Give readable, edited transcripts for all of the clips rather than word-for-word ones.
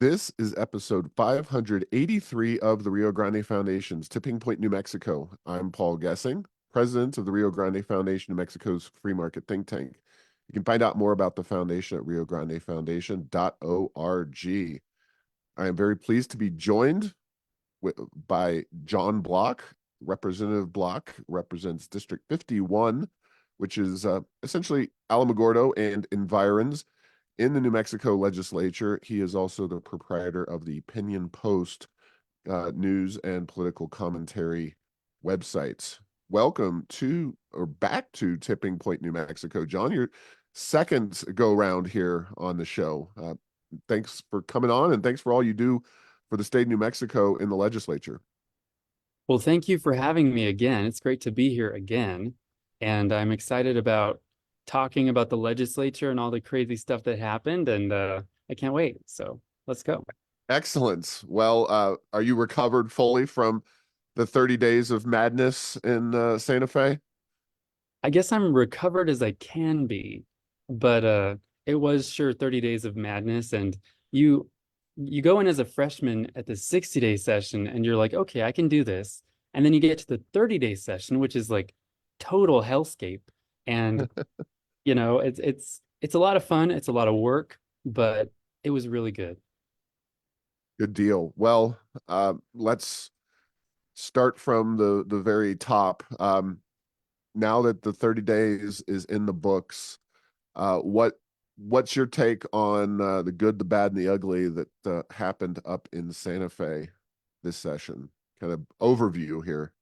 This is episode 583 of the Rio Grande Foundation's Tipping Point, New Mexico. I'm Paul Gessing, president of the Rio Grande Foundation, New Mexico's free market think tank. You can find out more about the foundation at riograndefoundation.org. I am very pleased to be joined by John Block. Representative Block represents District 51, which is essentially Alamogordo and environs in the New Mexico legislature. He is also the proprietor of the Pinon Post news and political commentary websites. Welcome to, or back to, Tipping Point, New Mexico. John, your second go round here on the show. Thanks for coming on, and thanks for all you do for the state of New Mexico in the legislature. Well, thank you for having me again. It's great to be here again. And I'm excited about talking about the legislature and all the crazy stuff that happened. And I can't wait. So let's go. Excellent. Well, are you recovered fully from the 30 days of madness in Santa Fe? I guess I'm recovered as I can be, but it was sure 30 days of madness. And you you go in as a freshman at the 60-day session and you're like, okay, I can do this. And then you get to the 30-day session, which is like total hellscape. And it's a lot of fun, it's a lot of work, but it was really good. Good deal. Well, let's start from the very top. Now that the 30 days is in the books, what's your take on the good, the bad, and the ugly that happened up in Santa Fe this session? Kind of overview here.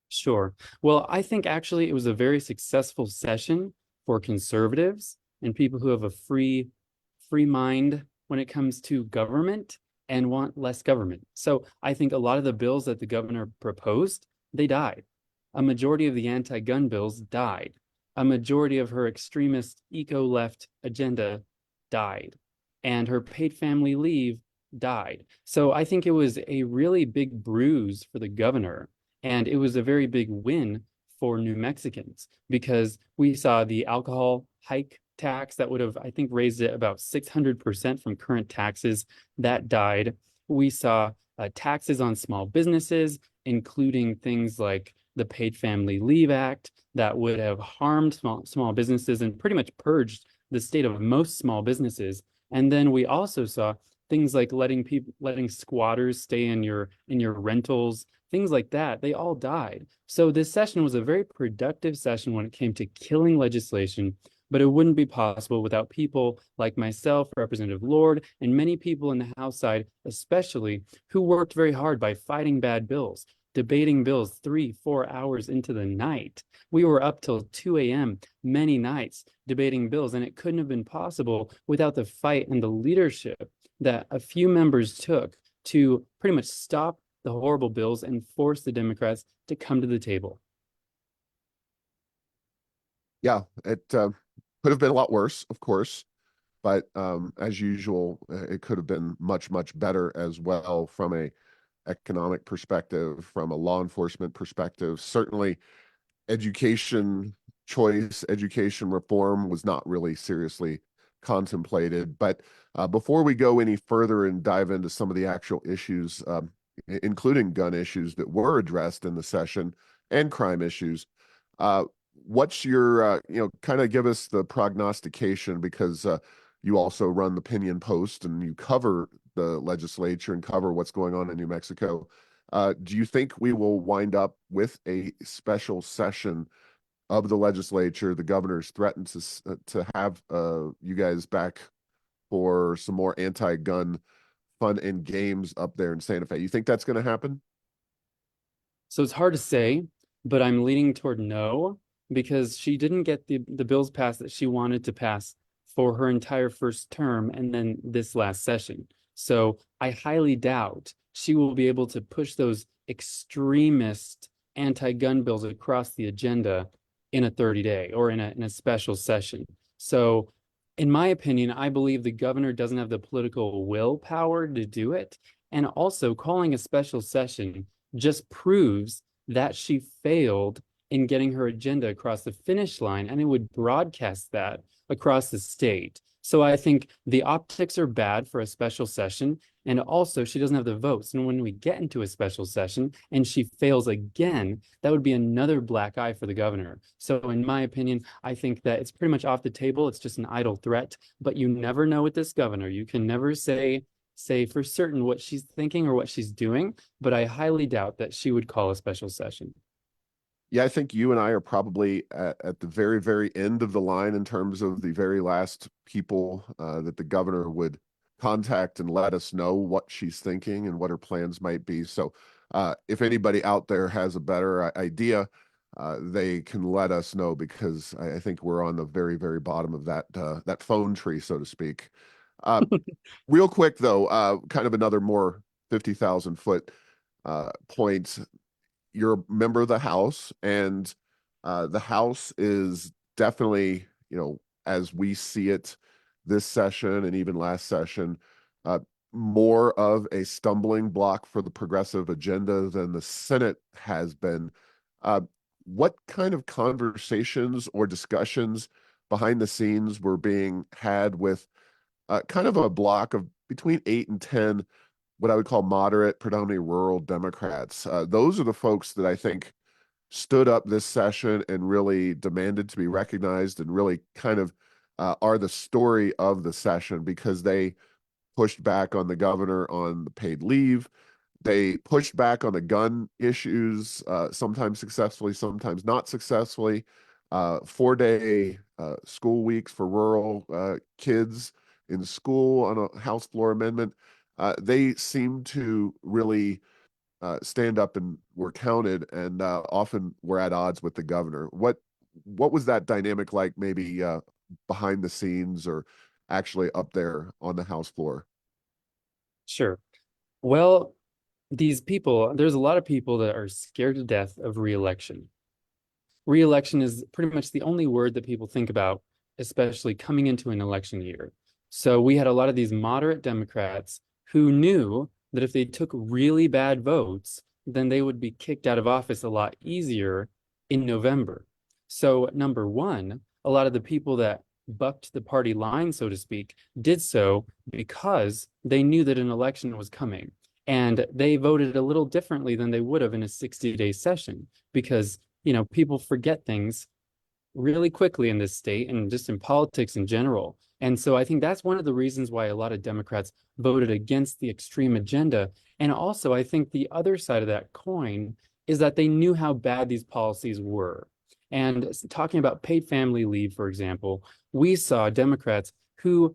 Sure. Well, I think actually it was a very successful session for conservatives and people who have a free mind when it comes to government and want less government. So I think a lot of the bills that the governor proposed, they died. A majority of the anti-gun bills died. A majority of her extremist eco-left agenda died. And her paid family leave died. So I think it was a really big bruise for the governor. And it was a very big win for New Mexicans because we saw the alcohol hike tax that would have, I think, raised it about 600% from current taxes. That died. We saw taxes on small businesses, including things like the Paid Family Leave Act that would have harmed small businesses and pretty much purged the state of most small businesses. And then we also saw things like letting squatters stay in your rentals, things like that. They all died. So this session was a very productive session when it came to killing legislation, but it wouldn't be possible without people like myself, Representative Lord, and many people in the House side, especially, who worked very hard by fighting bad bills, debating bills 3-4 hours into the night. We were up till 2 a.m. many nights debating bills, and it couldn't have been possible without the fight and the leadership that a few members took to pretty much stop the horrible bills and force the Democrats to come to the table. Yeah, it could have been a lot worse, of course, but as usual, it could have been much, much better as well from a economic perspective, from a law enforcement perspective. Certainly, education choice, education reform was not really seriously contemplated. But before we go any further and dive into some of the actual issues, including gun issues that were addressed in the session and crime issues, what's your, kind of give us the prognostication because you also run the Pinon Post and you cover the legislature and cover what's going on in New Mexico. Do you think we will wind up with a special session of the legislature? The governor's threatened to have you guys back for some more anti-gun fun and games up there in Santa Fe. You think that's going to happen? So it's hard to say, but I'm leaning toward no, because she didn't get the bills passed that she wanted to pass for her entire first term and then this last session. So I highly doubt she will be able to push those extremist anti-gun bills across the agenda in a 30-day or in a special session. So in my opinion, I believe the governor doesn't have the political willpower to do it. And also calling a special session just proves that she failed in getting her agenda across the finish line, and it would broadcast that across the state. So I think the optics are bad for a special session. And also, she doesn't have the votes. And when we get into a special session and she fails again, that would be another black eye for the governor. So, in my opinion, I think that it's pretty much off the table. It's just an idle threat. But you never know with this governor. You can never say for certain what she's thinking or what she's doing. But I highly doubt that she would call a special session. Yeah, I think you and I are probably at the very, very end of the line in terms of the very last people that the governor would contact and let us know what she's thinking and what her plans might be. So, if anybody out there has a better idea, they can let us know because I think we're on the very, very bottom of that phone tree, so to speak. Uh, Real quick though, kind of another more 50,000 foot point. You're a member of the House, and the House is definitely, as we see it this session and even last session, uh, more of a stumbling block for the progressive agenda than the Senate has been. Uh, what kind of conversations or discussions behind the scenes were being had with kind of a block of between 8 and 10 what I would call moderate, predominantly rural Democrats? Those are the folks that I think stood up this session and really demanded to be recognized and really kind of are the story of the session because they pushed back on the governor on the paid leave. They pushed back on the gun issues, sometimes successfully, sometimes not successfully. 4-day school weeks for rural kids in school on a House floor amendment. They seem to really stand up and were counted, and often were at odds with the governor. What was that dynamic like? Maybe behind the scenes or actually up there on the House floor? Sure. Well, there's a lot of people that are scared to death of reelection. Reelection is pretty much the only word that people think about, especially coming into an election year. So we had a lot of these moderate Democrats who knew that if they took really bad votes, then they would be kicked out of office a lot easier in November. So, number one, a lot of the people that bucked the party line, so to speak, did so because they knew that an election was coming. And they voted a little differently than they would have in a 60-day session because people forget things really quickly in this state and just in politics in general. And so I think that's one of the reasons why a lot of Democrats voted against the extreme agenda. And also, I think the other side of that coin is that they knew how bad these policies were. And talking about paid family leave, for example, we saw Democrats who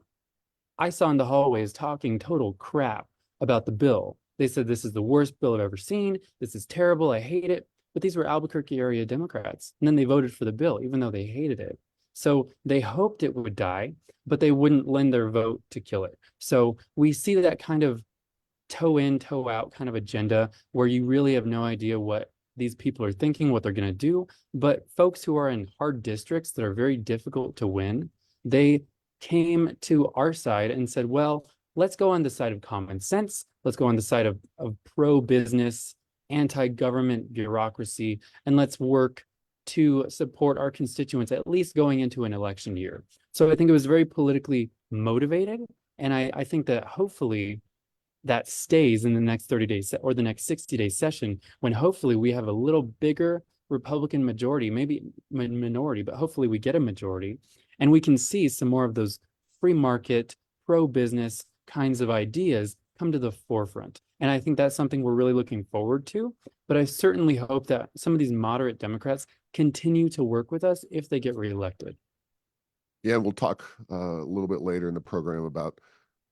I saw in the hallways talking total crap about the bill. They said, this is the worst bill I've ever seen. This is terrible. I hate it. But these were Albuquerque area Democrats. And then they voted for the bill, even though they hated it. So they hoped it would die, but they wouldn't lend their vote to kill it. So we see that kind of toe in, toe out kind of agenda where you really have no idea what these people are thinking, what they're going to do. But folks who are in hard districts that are very difficult to win, they came to our side and said, well, let's go on the side of common sense. Let's go on the side of pro-business, anti-government bureaucracy, and let's work to support our constituents, at least going into an election year. So I think it was very politically motivated. And I think that hopefully that stays in the next 30 days or the next 60-day session when hopefully we have a little bigger Republican majority, maybe minority, but hopefully we get a majority and we can see some more of those free market, pro-business kinds of ideas come to the forefront. And I think that's something we're really looking forward to. But I certainly hope that some of these moderate Democrats continue to work with us if they get reelected. Yeah, we'll talk a little bit later in the program about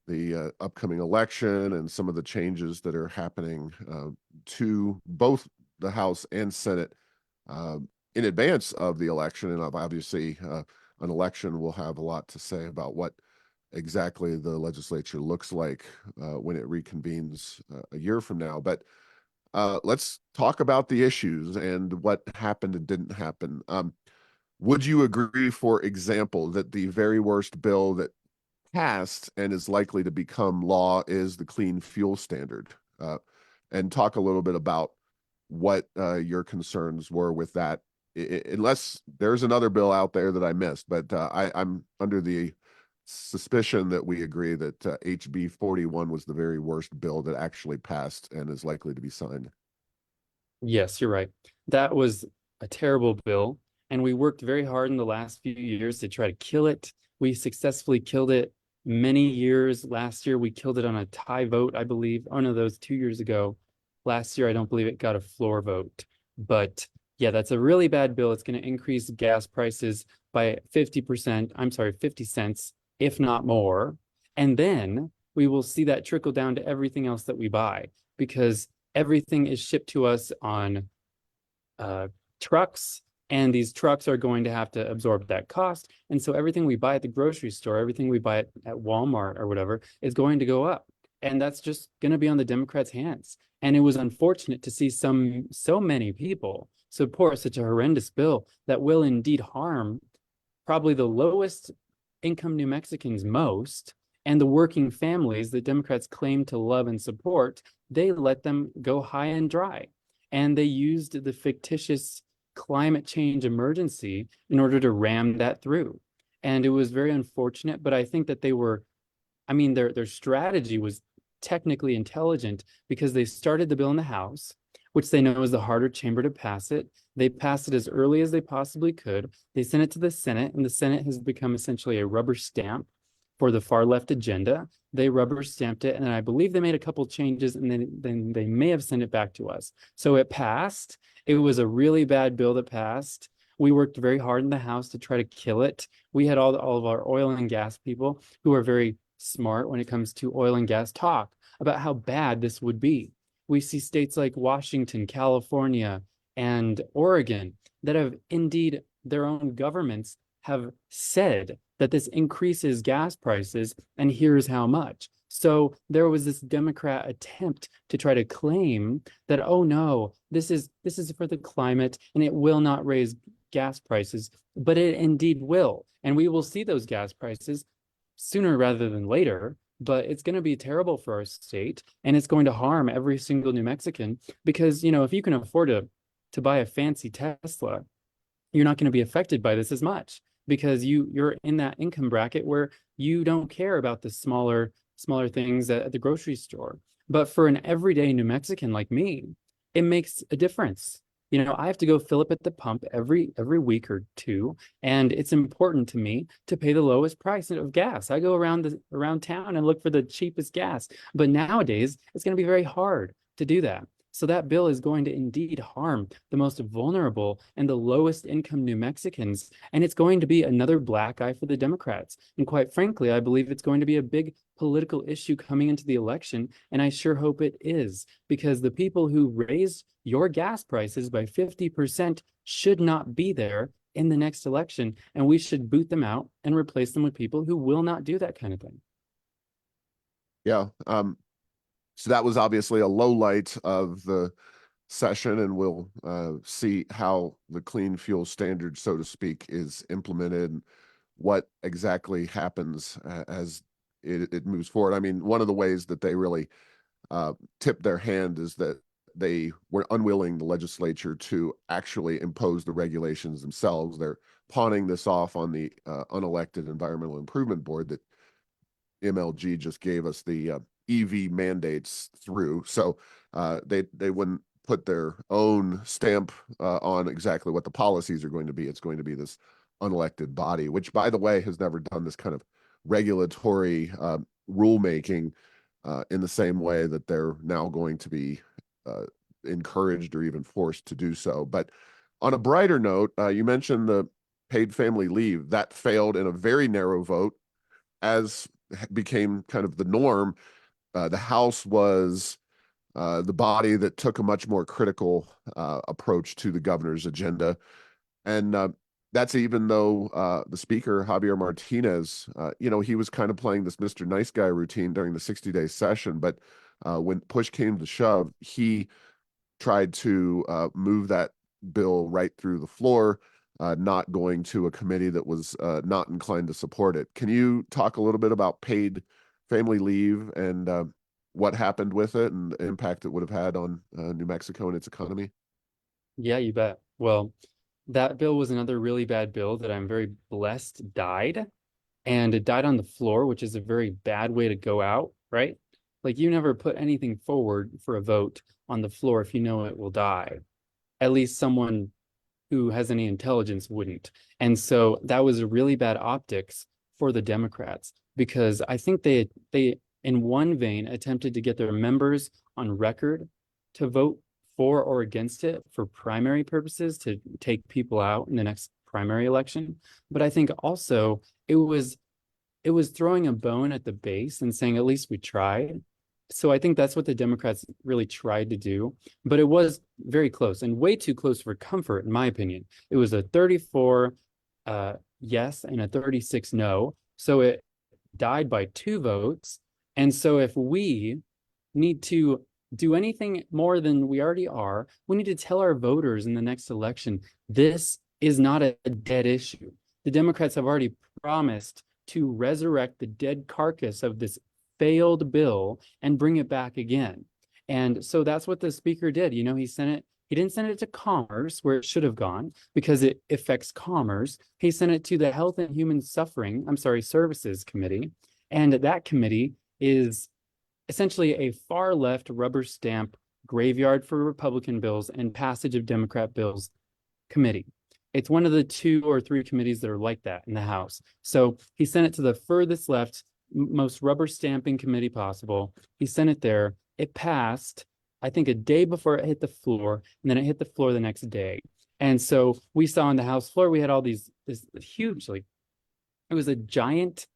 the upcoming election and some of the changes that are happening to both the House and Senate uh, in advance of the election. And obviously, an election will have a lot to say about what exactly the legislature looks like when it reconvenes a year from now. But let's talk about the issues and what happened and didn't happen. Would you agree, for example, that the very worst bill that passed and is likely to become law is the clean fuel standard? And talk a little bit about what your concerns were with that, unless there's another bill out there that I missed. But I'm under the suspicion that we agree that HB 41 was the very worst bill that actually passed and is likely to be signed. Yes, you're right. That was a terrible bill, and we worked very hard in the last few years to try to kill it. We successfully killed it many years. Last year, we killed it on a tie vote, I believe. Oh no, that was 2 years ago. Last year, I don't believe it got a floor vote. But yeah, that's a really bad bill. It's going to increase gas prices by 50%. I'm sorry, 50 cents, if not more. And then we will see that trickle down to everything else that we buy because everything is shipped to us on uh, trucks, and these trucks are going to have to absorb that cost. And so everything we buy at the grocery store, everything we buy at Walmart or whatever, is going to go up. And that's just going to be on the Democrats' hands. And it was unfortunate to see so many people support such a horrendous bill that will indeed harm probably the lowest income New Mexicans most, and the working families that Democrats claim to love and support, they let them go high and dry. And they used the fictitious climate change emergency in order to ram that through. And it was very unfortunate, but I think that I mean, their strategy was technically intelligent because they started the bill in the House, which they know is the harder chamber to pass it. They passed it as early as they possibly could. They sent it to the Senate, and the Senate has become essentially a rubber stamp for the far left agenda. They rubber stamped it, and I believe they made a couple changes, and then they may have sent it back to us. So it passed. It was a really bad bill that passed. We worked very hard in the House to try to kill it. We had all of our oil and gas people who are very smart when it comes to oil and gas talk about how bad this would be. We see states like Washington, California, and Oregon that have indeed their own governments have said that this increases gas prices, and here's how much. So there was this Democrat attempt to try to claim that, oh no, this is for the climate and it will not raise gas prices, but it indeed will. And we will see those gas prices sooner rather than later, but it's going to be terrible for our state, and it's going to harm every single New Mexican because, if you can afford to buy a fancy Tesla, you're not going to be affected by this as much because you're in that income bracket where you don't care about the smaller things at the grocery store. But for an everyday New Mexican like me, it makes a difference. I have to go fill up at the pump every week or two, and it's important to me to pay the lowest price of gas. I go around town and look for the cheapest gas, but nowadays it's going to be very hard to do that. So that bill is going to indeed harm the most vulnerable and the lowest income New Mexicans. And it's going to be another black eye for the Democrats. And quite frankly, I believe it's going to be a big political issue coming into the election. And I sure hope it is, because the people who raised your gas prices by 50% should not be there in the next election. And we should boot them out and replace them with people who will not do that kind of thing. Yeah. So that was obviously a low light of the session, and we'll see how the clean fuel standard, so to speak, is implemented and what exactly happens as it moves forward. I mean, one of the ways that they really tipped their hand is that they were unwilling, the legislature, to actually impose the regulations themselves. They're pawning this off on the unelected Environmental Improvement Board that MLG just gave us the EV mandates through. So they wouldn't put their own stamp on exactly what the policies are going to be. It's going to be this unelected body, which, by the way, has never done this kind of regulatory rulemaking in the same way that they're now going to be encouraged or even forced to do so. But on a brighter note, you mentioned the paid family leave. That failed in a very narrow vote, as became kind of the norm. The House was the body that took a much more critical approach to the governor's agenda. And that's even though the speaker, Javier Martinez, he was kind of playing this Mr. Nice Guy routine during the 60-day session. But when push came to shove, he tried to move that bill right through the floor, not going to a committee that was not inclined to support it. Can you talk a little bit about paid family leave and what happened with it and the impact it would have had on New Mexico and its economy? Yeah, you bet. Well, that bill was another really bad bill that I'm very blessed died. and it died on the floor, which is a very bad way to go out, right? Like you never put anything forward for a vote on the floor if you know it will die. At least someone who has any intelligence wouldn't. And so that was really bad optics for the Democrats because I think they in one vein attempted to get their members on record to vote for or against it for primary purposes to take people out in the next primary election. But I think also it was it was throwing a bone at the base and saying, at least we tried. So I think that's what the Democrats really tried to do. But it was very close and way too close for comfort, in my opinion. It was a 34 yes and a 36 no. So it died by 2 votes. And so if we need to do anything more than we already are, we need to tell our voters in the next election, this is not a dead issue. The Democrats have already promised to resurrect the dead carcass of this failed bill and bring it back again. And so that's what the speaker did. You know, he didn't send it to commerce where it should have gone because it affects commerce. He sent it to the Health and Human Services Committee. And that committee is essentially a far left rubber stamp graveyard for Republican bills and passage of Democrat bills committee. It's one of the 2 or 3 committees that are like that in the House. So he sent it to the furthest left, most rubber stamping committee possible. He sent it there. It passed, I think, a day before it hit the floor, and then it hit the floor the next day. And so we saw on the House floor, we had all this huge, like, it was a giant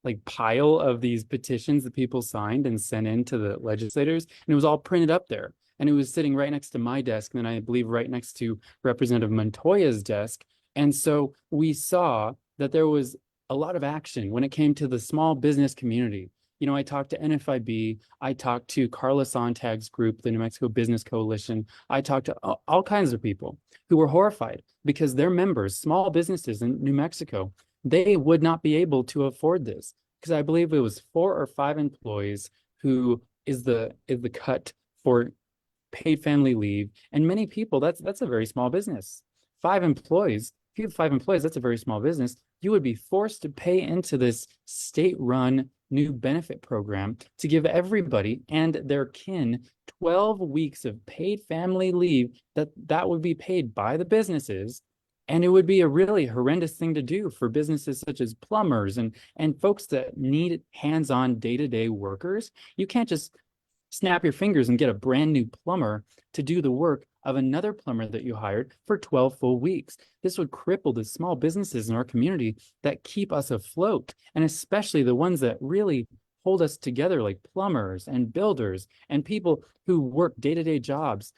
like pile of these petitions that people signed and sent in to the legislators, and it was all printed up there. And it was sitting right next to my desk, and then I believe right next to Representative Montoya's desk. And so we saw that there was a lot of action when it came to the small business community. You know, I talked to NFIB, I talked to Carla Sontag's group, the New Mexico Business Coalition. I talked to all kinds of people who were horrified because their members, small businesses in New Mexico, they would not be able to afford this because I believe it was 4 or 5 employees who is the cut for paid family leave. And many people, that's a very small business. 5 employees, if you have 5 employees, that's a very small business. You would be forced to pay into this state-run new benefit program to give everybody and their kin 12 weeks of paid family leave that would be paid by the businesses. And it would be a really horrendous thing to do for businesses such as plumbers and folks that need hands-on day-to-day workers. You can't just snap your fingers and get a brand new plumber to do the work of another plumber that you hired for 12 full weeks. This would cripple the small businesses in our community that keep us afloat, and especially the ones that really hold us together, like plumbers and builders and people who work day-to-day jobs,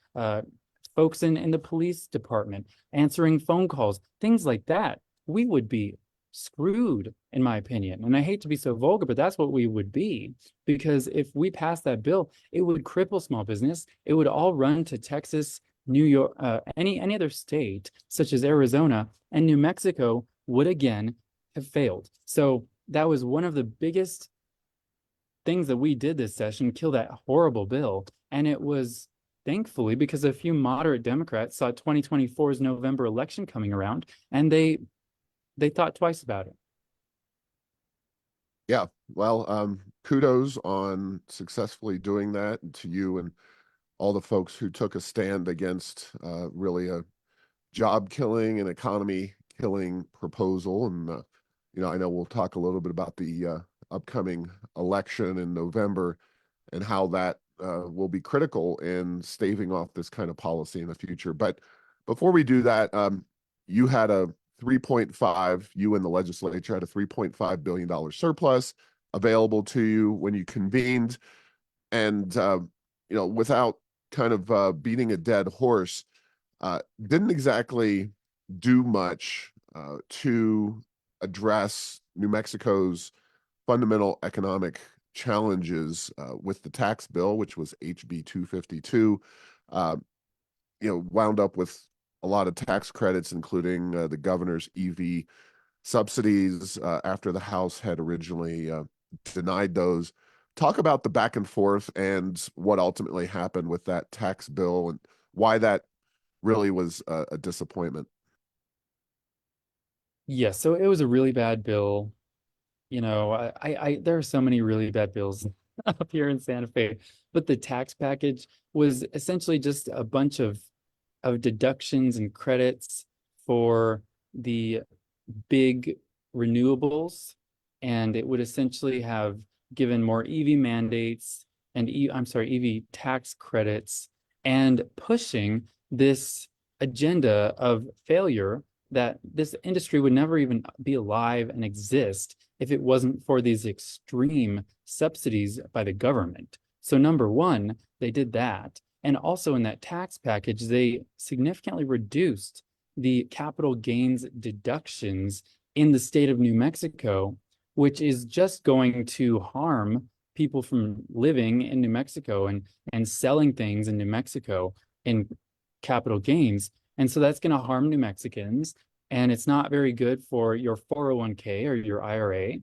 folks in the police department, answering phone calls, things like that. We would be screwed, in my opinion. And I hate to be so vulgar, but that's what we would be. Because if we pass that bill, it would cripple small business. It would all run to Texas, New York, any other state, such as Arizona, and New Mexico would again have failed. So that was one of the biggest things that we did this session, kill that horrible bill. And it was thankfully because a few moderate Democrats saw 2024's November election coming around, and they thought twice about it. Yeah, well, kudos on successfully doing that to you and all the folks who took a stand against really a job killing and economy killing proposal. And I know we'll talk a little bit about the upcoming election in November and how that will be critical in staving off this kind of policy in the future. But before we do that, you had a 3.5, you and the legislature had a $3.5 billion surplus available to you when you convened. And, without kind of beating a dead horse, didn't exactly do much to address New Mexico's fundamental economic challenges with the tax bill, which was HB 252, wound up with a lot of tax credits, including the governor's EV subsidies after the House had originally denied those. Talk about the back and forth and what ultimately happened with that tax bill and why that really was a disappointment. Yes, so it was a really bad bill. there are so many really bad bills up here in Santa Fe, but the tax package was essentially just a bunch of deductions and credits for the big renewables, and it would essentially have given more EV mandates and I'm sorry, EV tax credits, and pushing this agenda of failure that this industry would never even be alive and exist if it wasn't for these extreme subsidies by the government. So number one, they did that. And also in that tax package, they significantly reduced the capital gains deductions in the state of New Mexico, which is just going to harm people from living in New Mexico and selling things in New Mexico in capital gains. And so that's going to harm New Mexicans. And it's not very good for your 401k or your IRA.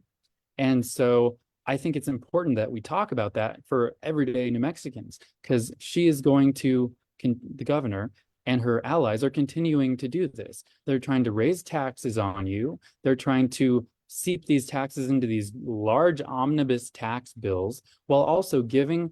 And so I think it's important that we talk about that for everyday New Mexicans, because she is going to, the governor and her allies are continuing to do this. They're trying to raise taxes on you. They're trying to seep these taxes into these large omnibus tax bills while also giving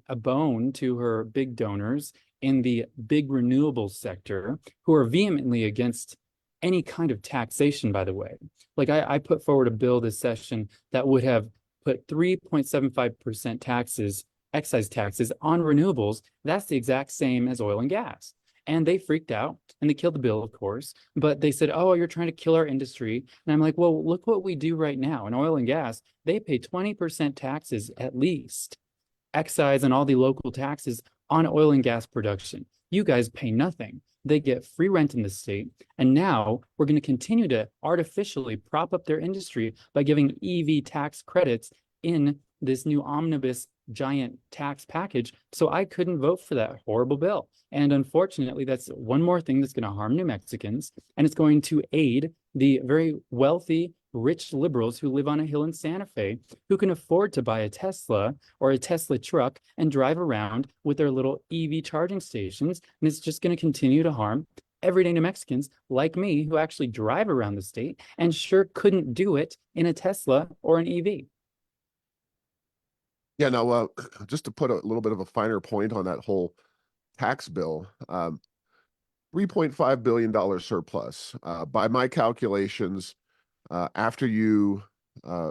a bone to her big donors in the big renewables sector who are vehemently against any kind of taxation, by the way. Like I put forward a bill this session that would have put 3.75% taxes, excise taxes on renewables. That's the exact same as oil and gas. And they freaked out and they killed the bill, of course. But they said, oh, you're trying to kill our industry. And I'm like, well, look what we do right now in oil and gas. They pay 20% taxes at least, excise and all the local taxes on oil and gas production. You guys pay nothing. They get free rent in the state. And now we're going to continue to artificially prop up their industry by giving EV tax credits in this new omnibus giant tax package. So I couldn't vote for that horrible bill. And unfortunately, that's one more thing that's going to harm New Mexicans. And it's going to aid the very wealthy, rich liberals who live on a hill in Santa Fe, who can afford to buy a Tesla or a Tesla truck and drive around with their little EV charging stations. And it's just going to continue to harm everyday New Mexicans like me, who actually drive around the state and sure couldn't do it in a Tesla or an EV. Yeah, no, just to put a little bit of a finer point on that whole tax bill, $3.5 billion surplus. By my calculations, after you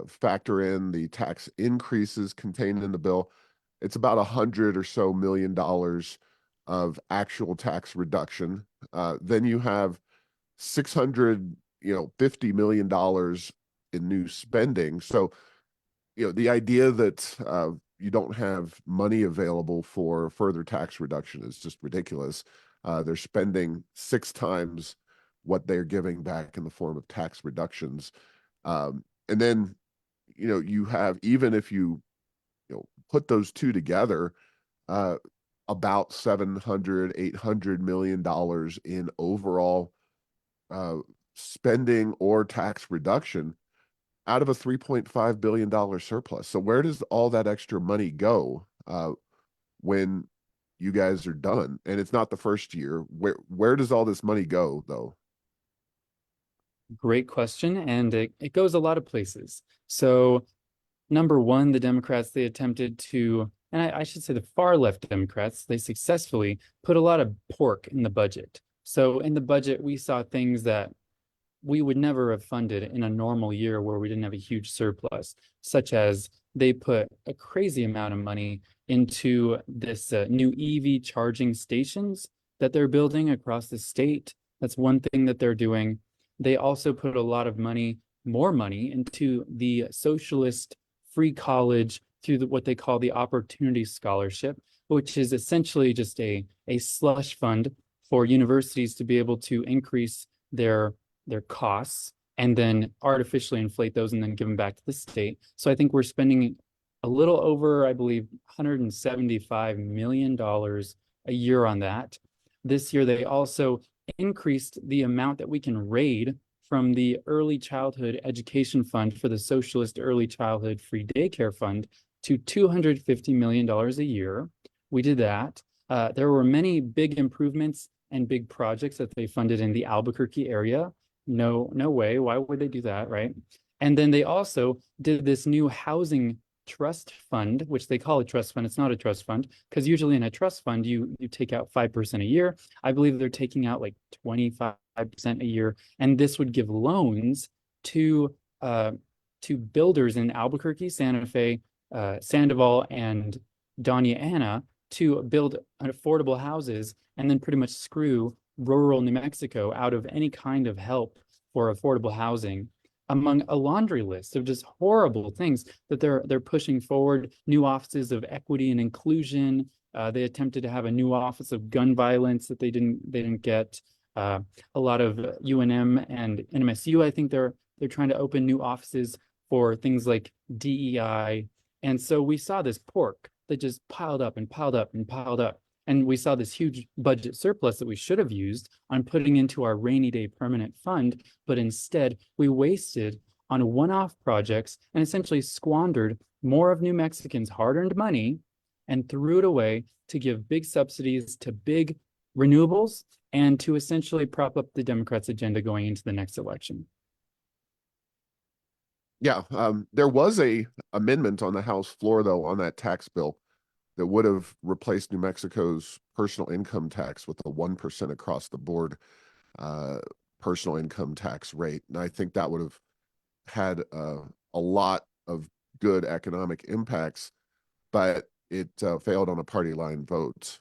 factor in the tax increases contained in the bill, it's about $100 or so million of actual tax reduction. Then you have 600, $50 million in new spending. So, the idea that you don't have money available for further tax reduction is just ridiculous. They're spending 6 times what they're giving back in the form of tax reductions. And then, you have, even if put those two together, uh, about 700, $800 million in overall uh, spending or tax reduction out of a $3.5 billion surplus. So where does all that extra money go when you guys are done? And it's not the first year. Where does all this money go, though? Great question. And it goes a lot of places. So number one, the Democrats, they attempted to, and I should say the far left Democrats, they successfully put a lot of pork in the budget. So in the budget, we saw things that we would never have funded in a normal year where we didn't have a huge surplus, such as they put a crazy amount of money into this new EV charging stations that they're building across the state. That's one thing that they're doing. They also put a lot of money, more money, into the socialist free college through what they call the Opportunity Scholarship, which is essentially just a slush fund for universities to be able to increase their costs and then artificially inflate those and then give them back to the state. So I think we're spending a little over, I believe, $175 million a year on that. This year, they also increased the amount that we can raid from the Early Childhood Education Fund for the Socialist Early Childhood Free Daycare Fund to $250 million a year. We did that. There were many big improvements and big projects that they funded in the Albuquerque area. No way. Why would they do that, right? And then they also did this new housing trust fund, which they call a trust fund. It's not a trust fund because usually in a trust fund, you take out 5% a year. I believe they're taking out like 25% a year. And this would give loans to builders in Albuquerque, Santa Fe, Sandoval, and Doña Ana to build affordable houses and then pretty much screw rural New Mexico out of any kind of help for affordable housing, among a laundry list of just horrible things that they're pushing forward. New offices of equity and inclusion. They attempted to have a new office of gun violence that they didn't get. A lot of UNM and NMSU, I think they're trying to open new offices for things like DEI. And so we saw this pork that just piled up and piled up and piled up. And we saw this huge budget surplus that we should have used on putting into our rainy day permanent fund, but instead we wasted on one-off projects and essentially squandered more of New Mexicans' hard-earned money and threw it away to give big subsidies to big renewables and to essentially prop up the Democrats' agenda going into the next election. Yeah, there was a amendment on the House floor, though, on that tax bill that would have replaced New Mexico's personal income tax with a 1% across the board uh, personal income tax rate. And I think that would have had a lot of good economic impacts, but it failed on a party line vote.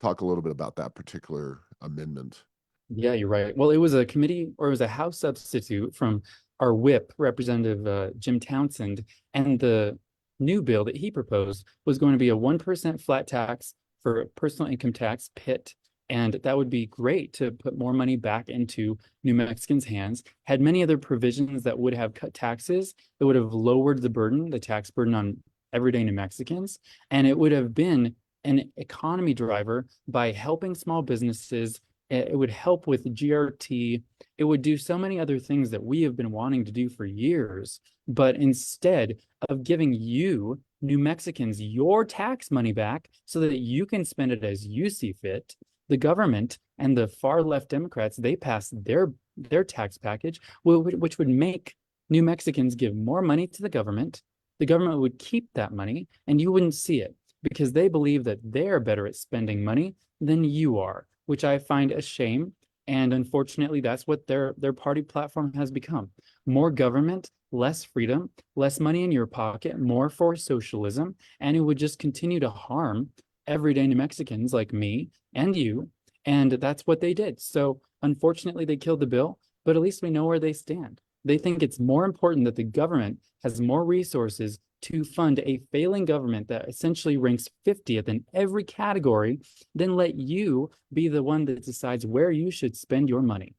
Talk a little bit about that particular amendment. Yeah, you're right. Well, it was a committee or it was a House substitute from our whip, Representative Jim Townsend, and the new bill that he proposed was going to be a 1% flat tax for personal income tax PIT. And that would be great to put more money back into New Mexicans' hands. Had many other provisions that would have cut taxes, that would have lowered the burden, the tax burden on everyday New Mexicans. And it would have been an economy driver by helping small businesses. It would help with GRT. It would do so many other things that we have been wanting to do for years. But instead of giving you, New Mexicans, your tax money back so that you can spend it as you see fit, the government and the far left Democrats, they passed their tax package, which would make New Mexicans give more money to the government. The government would keep that money and you wouldn't see it because they believe that they're better at spending money than you are, which I find a shame. And unfortunately, that's what their party platform has become. More government, less freedom, less money in your pocket, more for socialism. And it would just continue to harm everyday New Mexicans like me and you. And that's what they did. So unfortunately, they killed the bill, but at least we know where they stand. They think it's more important that the government has more resources to fund a failing government that essentially ranks 50th in every category than let you be the one that decides where you should spend your money.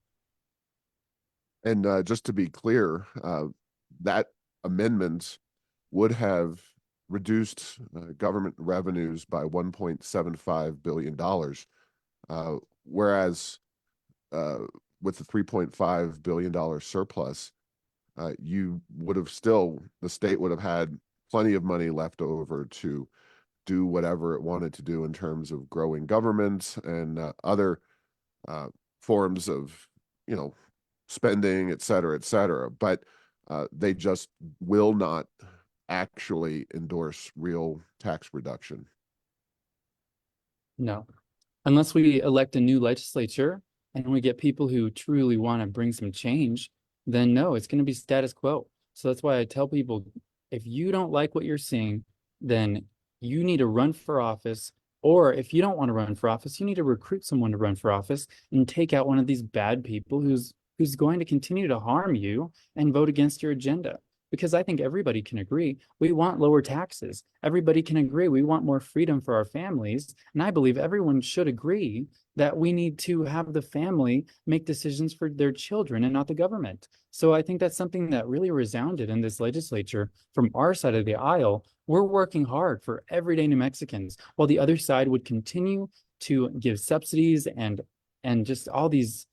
And just to be clear, that amendment would have reduced government revenues by $1.75 billion, whereas with the $3.5 billion surplus, you would have still, the state would have had plenty of money left over to do whatever it wanted to do in terms of growing government and other forms of, spending, et cetera, et cetera. But they just will not actually endorse real tax reduction. No, unless we elect a new legislature and we get people who truly want to bring some change, then no, it's going to be status quo. So that's why I tell people, if you don't like what you're seeing, then you need to run for office. Or if you don't want to run for office, you need to recruit someone to run for office and take out one of these bad people who's going to continue to harm you and vote against your agenda. Because I think everybody can agree we want lower taxes. Everybody can agree we want more freedom for our families. And I believe everyone should agree that we need to have the family make decisions for their children and not the government. So I think that's something that really resounded in this legislature from our side of the aisle. We're working hard for everyday New Mexicans, while the other side would continue to give subsidies and just all these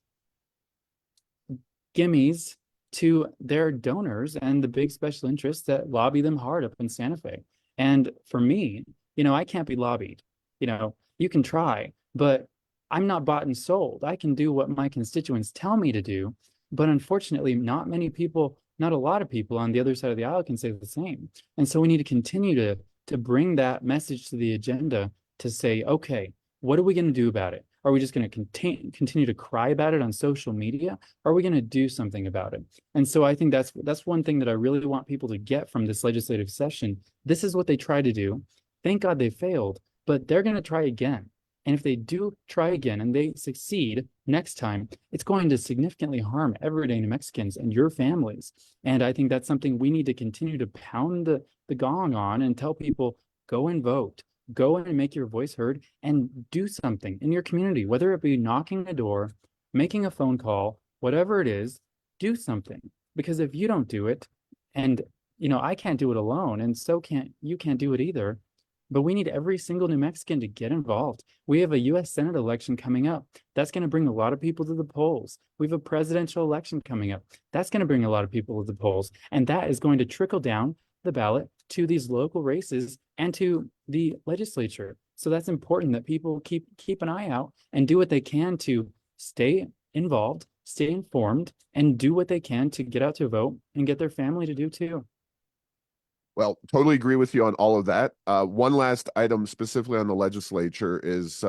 gimmies to their donors and the big special interests that lobby them hard up in Santa Fe. And for me, I can't be lobbied. You can try, but I'm not bought and sold. I can do what my constituents tell me to do. But unfortunately, not many people not a lot of people on the other side of the aisle can say the same. And so we need to continue to bring that message to the agenda to say, okay, what are we going to do about it? Are we just going to continue to cry about it on social media? Or are we going to do something about it? And so I think that's one thing that I really want people to get from this legislative session. This is what they tried to do. Thank God they failed, but they're going to try again. And if they do try again and they succeed next time, it's going to significantly harm everyday New Mexicans and your families. And I think that's something we need to continue to pound the gong on and tell people, go and vote, go and make your voice heard and do something in your community, whether it be knocking a door, making a phone call, whatever it is, do something. Because if you don't do it, and I can't do it alone, and so can't do it either. But we need every single New Mexican to get involved. We have a US Senate election coming up. That's going to bring a lot of people to the polls. We have a presidential election coming up. That's going to bring a lot of people to the polls. And that is going to trickle down the ballot to these local races and to the legislature. So that's important that people keep an eye out and do what they can to stay involved, stay informed, and do what they can to get out to vote and get their family to do too. Well, totally agree with you on all of that. One last item specifically on the legislature is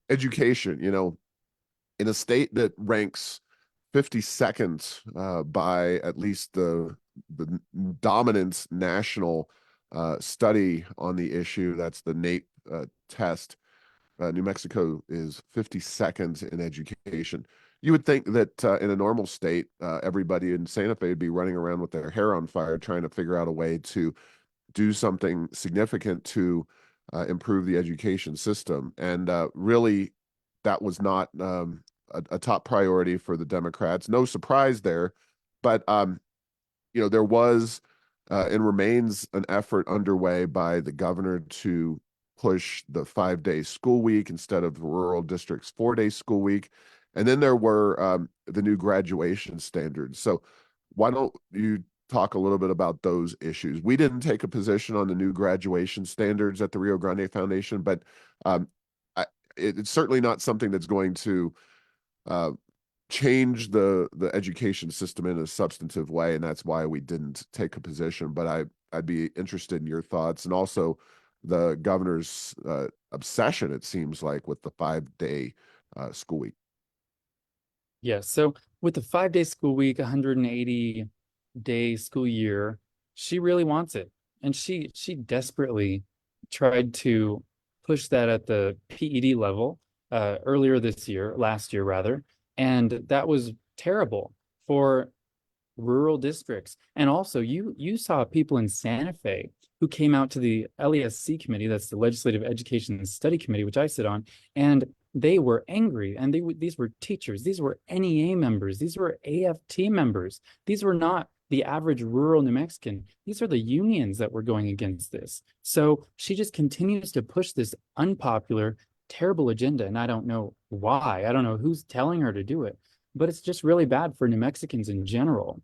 education. In a state that ranks 52nd by at least the dominant national study on the issue, that's the NAEP test. New Mexico is 52nd in education. You would think that in a normal state, everybody in Santa Fe would be running around with their hair on fire trying to figure out a way to do something significant to improve the education system. And really, that was not a top priority for the Democrats. No surprise there, but there was and remains an effort underway by the governor to push the 5-day school week instead of the rural district's 4-day school week. And then there were the new graduation standards. So why don't you talk a little bit about those issues? We didn't take a position on the new graduation standards at the Rio Grande Foundation, but it's certainly not something that's going to change the education system in a substantive way, and that's why we didn't take a position. But I'd be interested in your thoughts, and also the governor's obsession, it seems like, with the 5-day school week. Yeah, so with the 5-day school week, 180-day school year, she really wants it. And she desperately tried to push that at the PED level last year rather, and that was terrible for rural districts. And also, you saw people in Santa Fe who came out to the LESC committee, that's the Legislative Education and Study Committee, which I sit on, and they were angry. And these were teachers, these were NEA members, these were AFT members. These were not the average rural New Mexican. These are the unions that were going against this. So she just continues to push this unpopular, terrible agenda. And I don't know why. I don't know who's telling her to do it, but it's just really bad for New Mexicans in general.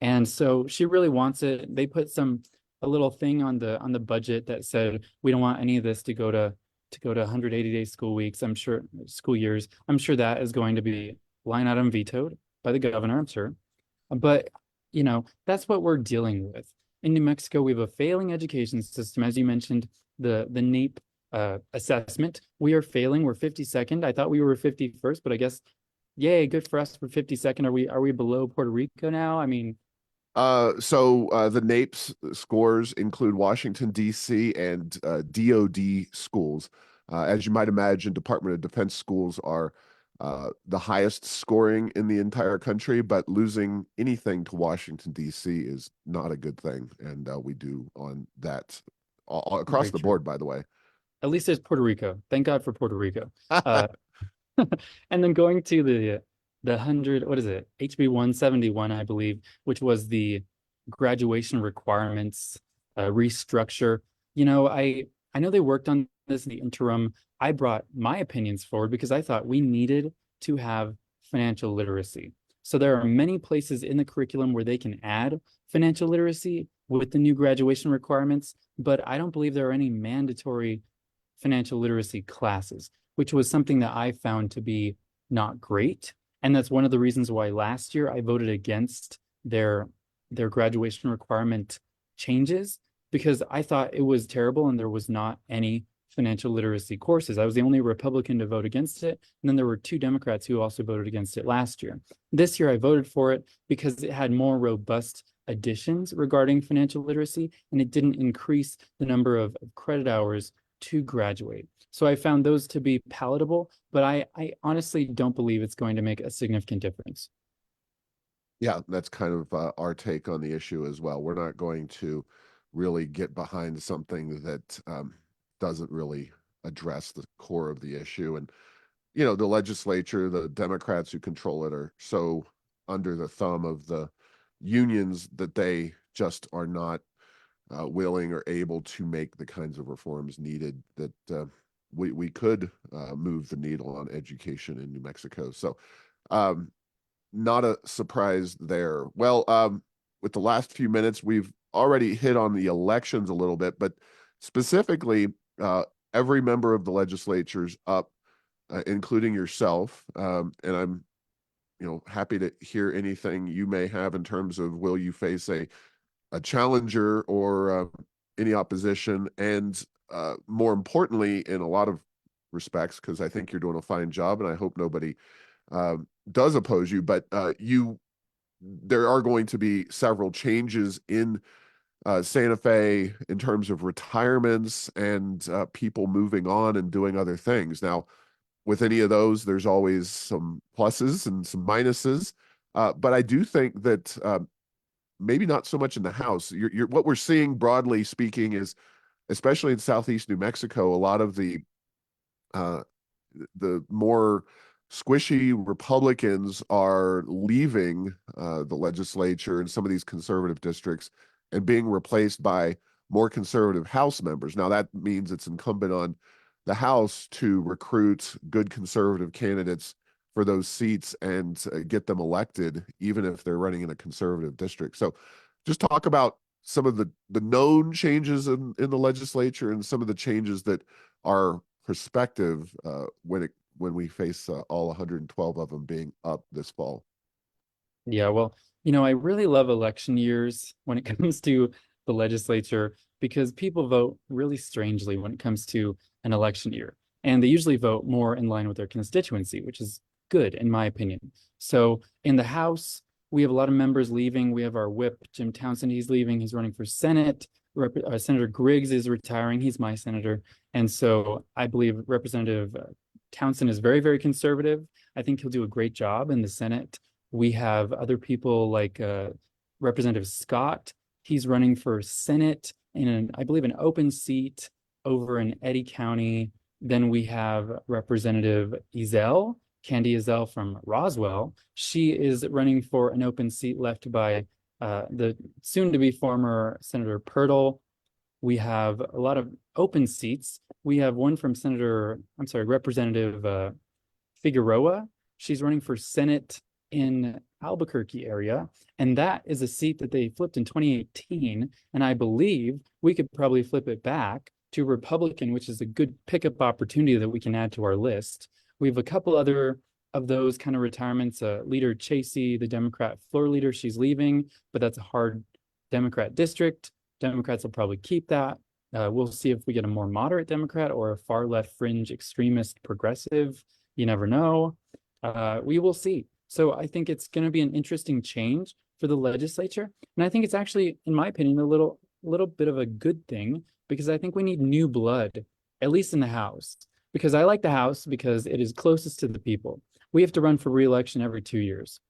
And so she really wants it. They put a little thing on the budget that said we don't want any of this to go to 180-day school weeks. I'm sure school years. I'm sure that is going to be line item vetoed by the governor, I'm sure. But that's what we're dealing with. In New Mexico, we have a failing education system. As you mentioned, the NAEP assessment, we are failing. We're 52nd. I thought we were 51st, but I guess, yay, good for us for 52nd. Are we below Puerto Rico now? I mean, the NAEP's scores include Washington, D.C. and DOD schools. As you might imagine, Department of Defense schools are the highest scoring in the entire country, but losing anything to Washington, D.C. is not a good thing. And we do on that all across very the true. board, by the way. At least it's Puerto Rico. Thank God for Puerto Rico. Uh, and then going to the 100, what is it? HB 171, I believe, which was the graduation requirements restructure. I know they worked on this in the interim. I brought my opinions forward because I thought we needed to have financial literacy. So there are many places in the curriculum where they can add financial literacy with the new graduation requirements, but I don't believe there are any mandatory financial literacy classes, which was something that I found to be not great. And that's one of the reasons why last year I voted against their their graduation requirement changes, because I thought it was terrible and there was not any financial literacy courses. I was the only Republican to vote against it. And then there were two Democrats who also voted against it last year. This year I voted for it because it had more robust additions regarding financial literacy, and it didn't increase the number of credit hours to graduate. So I found those to be palatable, but I honestly don't believe it's going to make a significant difference. Yeah, that's kind of our take on the issue as well. We're not going to really get behind something that doesn't really address the core of the issue. And, the legislature, the Democrats who control it are so under the thumb of the unions that they just are not willing or able to make the kinds of reforms needed that we could move the needle on education in New Mexico. So, um, not a surprise there. Well, with the last few minutes, we've already hit on the elections a little bit, but specifically, every member of the legislature's up, including yourself. And I'm, happy to hear anything you may have in terms of will you face a challenger or any opposition, and more importantly, in a lot of respects, because I think you're doing a fine job, and I hope nobody does oppose you, but there are going to be several changes in Santa Fe in terms of retirements and people moving on and doing other things. Now, with any of those, there's always some pluses and some minuses. But I do think that maybe not so much in the House. What we're seeing, broadly speaking, is especially in southeast New Mexico, a lot of uh, the more squishy Republicans are leaving the legislature in some of these conservative districts and being replaced by more conservative House members. Now, that means it's incumbent on the House to recruit good conservative candidates for those seats and get them elected, even if they're running in a conservative district. So just talk about some of the known changes in the legislature and some of the changes that are prospective when we face all 112 of them being up this fall. Yeah, well, I really love election years when it comes to the legislature, because people vote really strangely when it comes to an election year. And they usually vote more in line with their constituency, which is good, in my opinion. So in the House, we have a lot of members leaving. We have our whip, Jim Townsend, he's leaving. He's running for Senate. Senator Griggs is retiring. He's my senator. And so I believe Representative Townsend is very, very conservative. I think he'll do a great job in the Senate. We have other people like Representative Scott. He's running for Senate in, I believe, an open seat over in Eddy County. Then we have Representative Ezell, Candy Ezell from Roswell. She is running for an open seat left by the soon-to-be former Senator Purtle. We have a lot of open seats. We have one from Representative Figueroa. She's running for Senate in Albuquerque area, and that is a seat that they flipped in 2018, and I believe we could probably flip it back to Republican, which is a good pickup opportunity that we can add to our list. We have a couple other of those kind of retirements. Leader Chasey, the Democrat floor leader, she's leaving, but that's a hard Democrat district. Democrats will probably keep that. We'll see if we get a more moderate Democrat or a far left fringe extremist progressive. You never know. We will see. So I think it's going to be an interesting change for the legislature. And I think it's actually, in my opinion, a little bit of a good thing, because I think we need new blood, at least in the House. Because I like the House because it is closest to the people. We have to run for re-election every 2 years.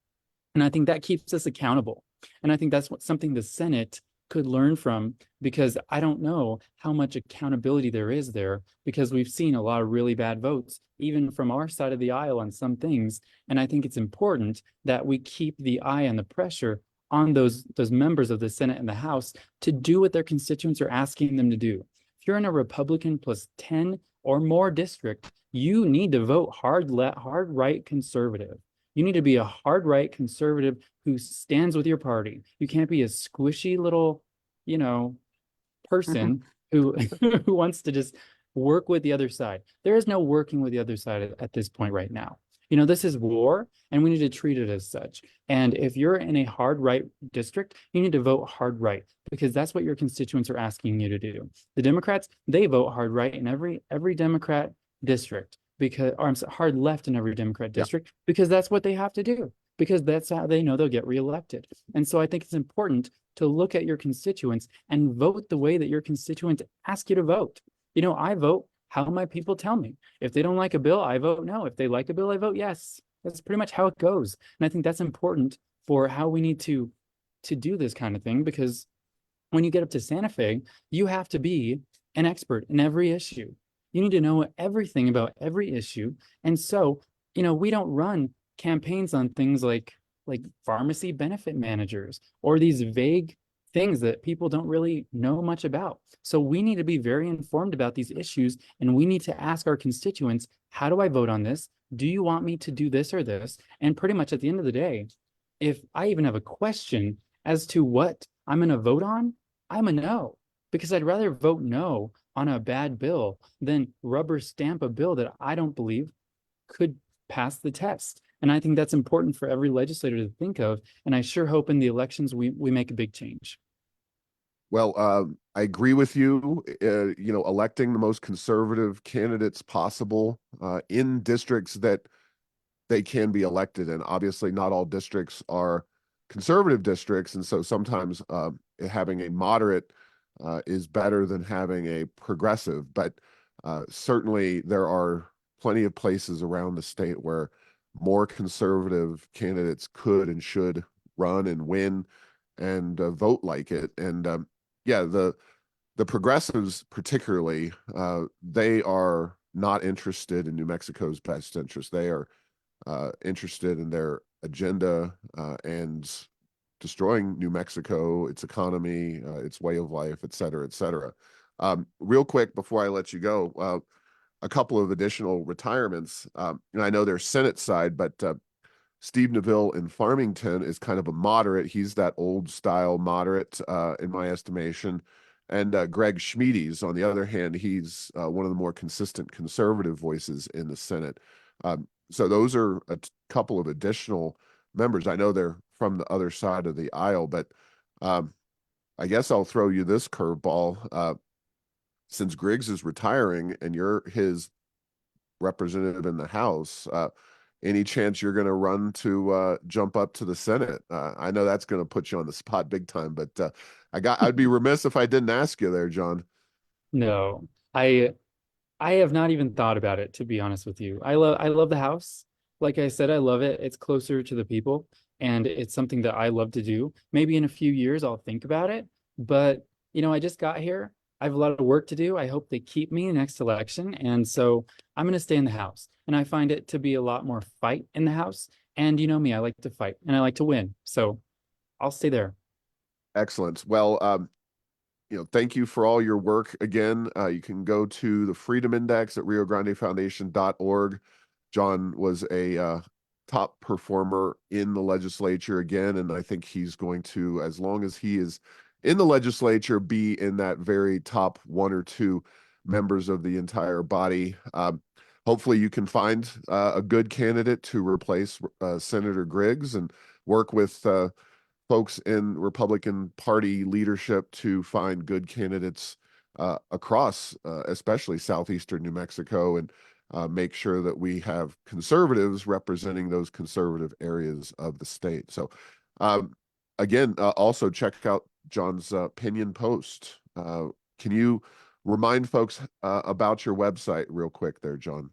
And I think that keeps us accountable. And I think that's something the Senate could learn from, because I don't know how much accountability there is there, because we've seen a lot of really bad votes, even from our side of the aisle on some things. And I think it's important that we keep the eye on the pressure on those members of the Senate and the House to do what their constituents are asking them to do. If you're in a Republican plus 10 or more district, you need to vote hard right conservative. You need to be a hard right conservative who stands with your party. You can't be a squishy little, person who who wants to just work with the other side. There is no working with the other side at this point right now. This is war, and we need to treat it as such. And if you're in a hard right district, you need to vote hard right because that's what your constituents are asking you to do. The Democrats, they vote hard right in every Democrat district because, or I'm sorry, hard left in every Democrat Yeah. district because that's what they have to do because that's how they know they'll get reelected. And so I think it's important to look at your constituents and vote the way that your constituents ask you to vote. I vote how my people tell me. If they don't like a bill, I vote no. If they like a bill, I vote yes. That's pretty much how it goes. And I think that's important for how we need to do this kind of thing because when you get up to Santa Fe, you have to be an expert in every issue. You need to know everything about every issue. And so, we don't run campaigns on things like pharmacy benefit managers or these vague things that people don't really know much about. So we need to be very informed about these issues and we need to ask our constituents, how do I vote on this? Do you want me to do this or this? And pretty much at the end of the day, if I even have a question as to what I'm going to vote on, I'm a no, because I'd rather vote no on a bad bill than rubber stamp a bill that I don't believe could pass the test. And I think that's important for every legislator to think of. And I sure hope in the elections we make a big change. Well, I agree with you. Electing the most conservative candidates possible in districts that they can be elected in. Obviously, not all districts are conservative districts, and so sometimes having a moderate is better than having a progressive. But certainly, there are plenty of places around the state where more conservative candidates could and should run and win and vote like it. And yeah, the progressives particularly, they are not interested in New Mexico's best interest. They are interested in their agenda and destroying New Mexico, its economy, its way of life, et cetera, et cetera. Real quick before I let you go, a couple of additional retirements. And I know they're Senate side, but Steve Neville in Farmington is kind of a moderate. He's that old style moderate, in my estimation. And Greg Schmiedes, on the other hand, he's one of the more consistent conservative voices in the Senate. So those are a couple of additional members. I know they're from the other side of the aisle, but I guess I'll throw you this curveball. Since Griggs is retiring and you're his representative in the House, any chance you're going to run to jump up to the Senate? I know that's going to put you on the spot big time, but I'd be remiss if I didn't ask you there, John. No, I have not even thought about it, to be honest with you. I love the house. Like I said, I love it. It's closer to the people and it's something that I love to do. Maybe in a few years I'll think about it, but I just got here. I have a lot of work to do. I hope they keep me next election. And so I'm going to stay in the house. And I find it to be a lot more fight in the house. And you know me, I like to fight and I like to win. So I'll stay there. Excellent. Well, thank you for all your work again. You can go to the Freedom Index at riograndefoundation.org. John was a top performer in the legislature again, and I think he's going to, as long as he is in the legislature, be in that very top one or two members of the entire body. Hopefully you can find a good candidate to replace Senator Griggs and work with folks in Republican Party leadership to find good candidates across, especially southeastern New Mexico, and make sure that we have conservatives representing those conservative areas of the state. So, again, also check out John's Pinon Post. Can you remind folks about your website real quick there, John?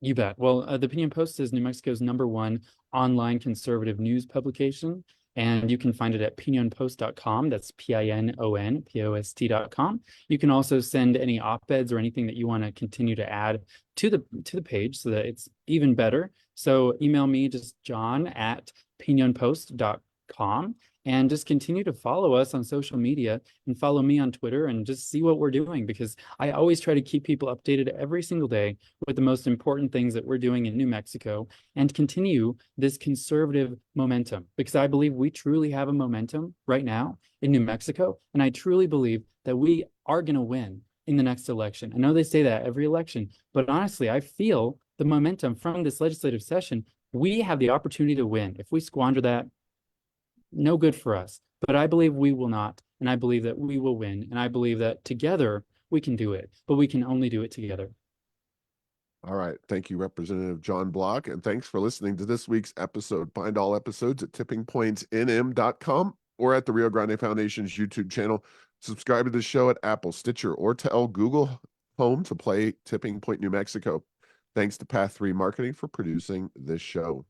You bet. Well, the Pinon Post is New Mexico's #1 online conservative news publication, and you can find it at pinonpost.com. That's PINONPOST.com. You can also send any op-eds or anything that you want to continue to add to the page so that it's even better. So email me, just john@pinonpost.com, and just continue to follow us on social media and follow me on Twitter and just see what we're doing, because I always try to keep people updated every single day with the most important things that we're doing in New Mexico and continue this conservative momentum, because I believe we truly have a momentum right now in New Mexico. And I truly believe that we are going to win in the next election. I know they say that every election, but honestly, I feel the momentum from this legislative session, we have the opportunity to win. If we squander that, no good for us. But I believe we will not. And I believe that we will win. And I believe that together we can do it, but we can only do it together. All right. Thank you, Representative John Block. And thanks for listening to this week's episode. Find all episodes at tippingpointsnm.com or at the Rio Grande Foundation's YouTube channel. Subscribe to the show at Apple, Stitcher, or tell Google Home to play Tipping Point, New Mexico. Thanks to Path 3 Marketing for producing this show.